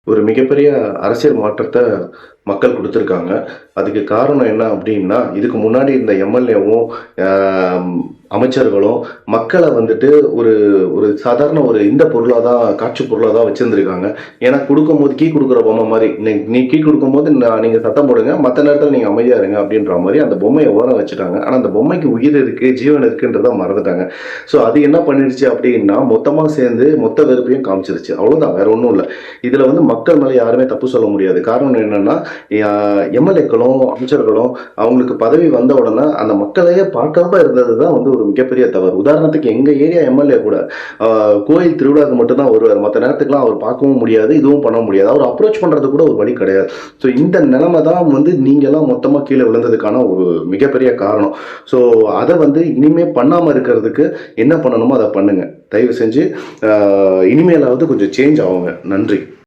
ஒரு மிகப்பெரிய அரசியல் மாற்றத்த மக்கள் குடுத்துருக்காங்க. அதுக்கு காரணம் என்ன அப்டின்னா, இதுக்கு முன்னாடி இருந்த எம்.எல்.ஏவும், அ அமைச்சர்களும் மக்கள வந்துட்டு ஒரு ஒரு சாதாரண ஒரு இந்த பொருளா தான் காட்சி பொருளா தான் வச்சிருந்திருக்காங்க. ஏன்னா குடுக்கும்போது குடுக்குற பொம்மை மாரி, நீ குடுக்கும்போது நீங்க சத்தம் போடுங்க, மத்த நேரத்தில நீங்க அமைதியா இருங்க அப்டின்ற மாரி அந்த பொம்மைய ஓரம் வச்சுட்டாங்க. ஆனா அந்த பொம்மைக்கு உயிர் இருக்கு, ஜீவன் இருக்குன்றத மறந்துட்டாங்க. ஸோ அது என்ன பண்ணிடுச்சு அப்டின்னா, மொத்தமா சேர்ந்து மொத்த வெறுப்பையும் காமிச்சிருச்சு. அவ்வளோதான் வேற ஒண்ணும் இல்ல. இதுல வந்து மக்கள் மேல யாருமே தப்பு சொல்ல முடியாது. காரணம் என்னன்னா, யா எம்.எல்.ஏக்களும், அமைச்சர்களும் அவங்களுக்கு பதவி வந்த உடனே அந்த மக்களையே பார்க்காம இருந்தது தான் வந்து ஒரு மிகப்பெரிய தவறு. உதாரணத்துக்கு எங்க ஏரியா எம்.எல்.ஏ கூட அ கோயில் திருவிழாவுக்கு மட்டும் தான் வருவாரு. மத்த நேரத்துக்குலாம் அவர் பார்க்கவும் முடியாது, இதுவும் பண்ண முடியாது. அவர அப்ரோச் பண்றது கூட ஒரு வழி கிடையாது. ஸோ இந்த நிலைமை தான் வந்து நீங்கலாம் மொத்தமா கீழ விழுந்ததுக்கான ஒரு மிகப்பெரிய காரணம். ஸோ அத வந்து இனிமே பண்ணாம இருக்கிறதுக்கு என்ன பண்ணணுமோ அத பண்ணுங்க. தயவு செஞ்சு இனிமேலாவது கொஞ்சம் சேஞ்ச் ஆவுங்க. நன்றி.